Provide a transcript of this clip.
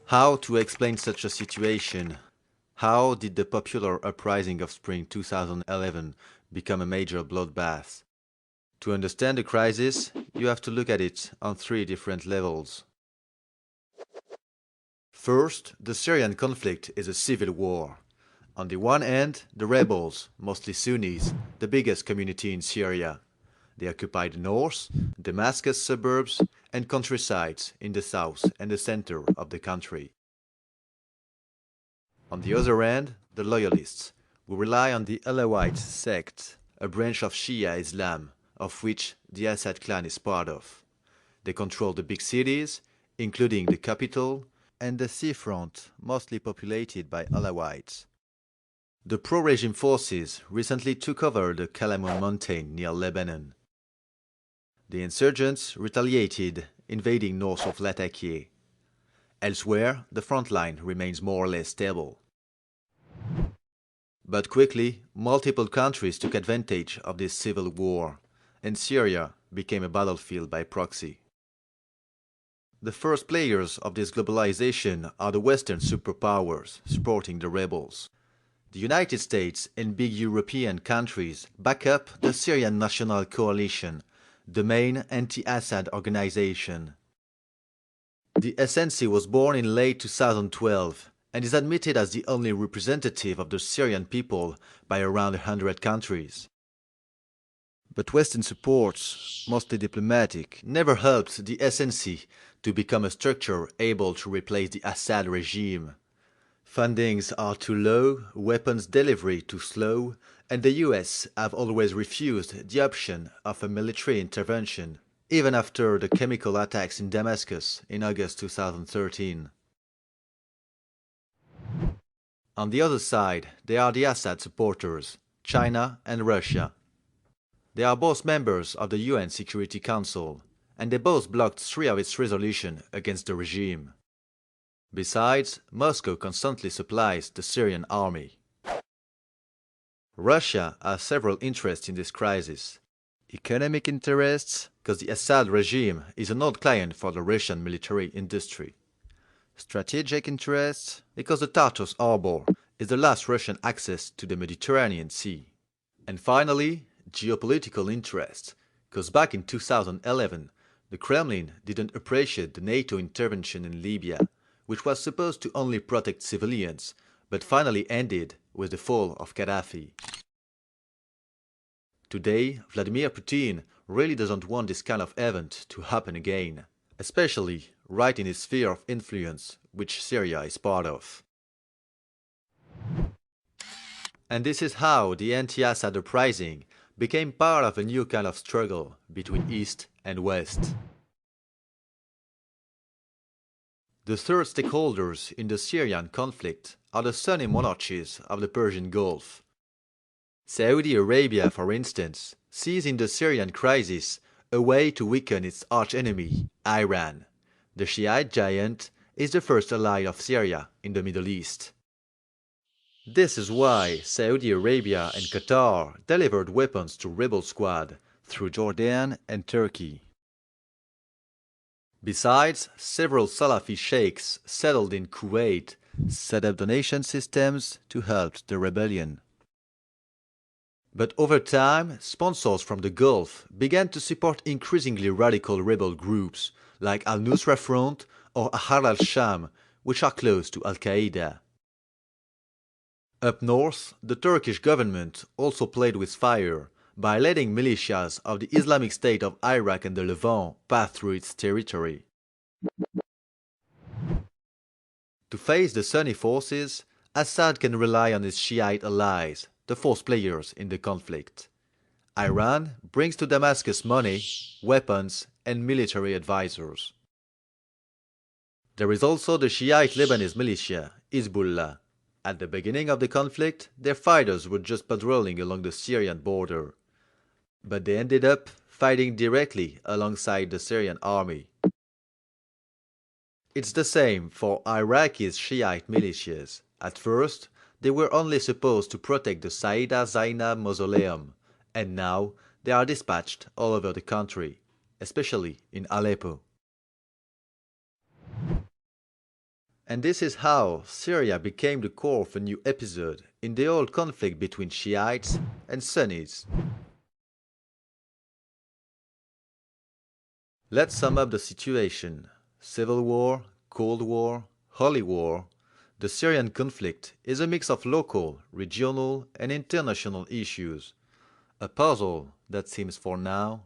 How to explain such a situation? How did the popular uprising of spring 2011 become a major bloodbath? To understand the crisis, you have to look at it on three different levels. First, the Syrian conflict is a civil war. On the one hand, the rebels, mostly Sunnis, the biggest community in Syria. They occupy the north, Damascus suburbs, and countrysides in the south and the center of the country. On the other hand, the loyalists, who rely on the Alawite sect, a branch of Shia Islam, of which the Assad clan is part of. They control the big cities, including the capital, and the seafront, mostly populated by Alawites. The pro-regime forces recently took over the Kalamoun mountain near Lebanon. The insurgents retaliated, invading north of Latakia. Elsewhere, the front line remains more or less stable. But quickly, multiple countries took advantage of this civil war, and Syria became a battlefield by proxy. The first players of this globalization are the Western superpowers supporting the rebels. The United States and big European countries back up the Syrian National Coalition, the main anti-Assad organization. The SNC was born in late 2012 and is admitted as the only representative of the Syrian people by around 100 countries. But Western support, mostly diplomatic, never helped the SNC to become a structure able to replace the Assad regime. Fundings are too low, weapons delivery too slow, and the US have always refused the option of a military intervention, even after the chemical attacks in Damascus in August 2013. On the other side, there are the Assad supporters, China and Russia. They are both members of the UN Security Council, and they both blocked three of its resolutions against the regime. Besides, Moscow constantly supplies the Syrian army. Russia has several interests in this crisis. Economic interests, because the Assad regime is an old client for the Russian military industry. Strategic interests, because the Tartus Harbor is the last Russian access to the Mediterranean Sea. And finally, geopolitical interests, because back in 2011, the Kremlin didn't appreciate the NATO intervention in Libya, which was supposed to only protect civilians, but finally ended with the fall of Gaddafi. Today, Vladimir Putin really doesn't want this kind of event to happen again, especially right in his sphere of influence, which Syria is part of. And this is how the anti-Assad uprising became part of a new kind of struggle between East and West. The third stakeholders in the Syrian conflict are the Sunni monarchies of the Persian Gulf. Saudi Arabia, for instance, sees in the Syrian crisis a way to weaken its archenemy, Iran. The Shiite giant is the first ally of Syria in the Middle East. This is why Saudi Arabia and Qatar delivered weapons to rebel squad through Jordan and Turkey. Besides, several Salafi sheikhs settled in Kuwait set up donation systems to help the rebellion. But over time, sponsors from the Gulf began to support increasingly radical rebel groups like Al-Nusra Front or Ahrar al-Sham, which are close to Al-Qaeda. Up north, the Turkish government also played with fire by letting militias of the Islamic State of Iraq and the Levant pass through its territory. To face the Sunni forces, Assad can rely on his Shiite allies, the fourth players in the conflict. Iran brings to Damascus money, weapons, and military advisors. There is also the Shiite Lebanese militia, Hezbollah. At the beginning of the conflict, their fighters were just patrolling along the Syrian border. But they ended up fighting directly alongside the Syrian army. It's the same for Iraq's Shiite militias. At first, they were only supposed to protect the Sayyida Zainab mausoleum, and now they are dispatched all over the country, especially in Aleppo. And this is how Syria became the core of a new episode in the old conflict between Shiites and Sunnis. Let's sum up the situation. Civil war, Cold War, Holy War. The Syrian conflict is a mix of local, regional, and international issues. A puzzle that seems for now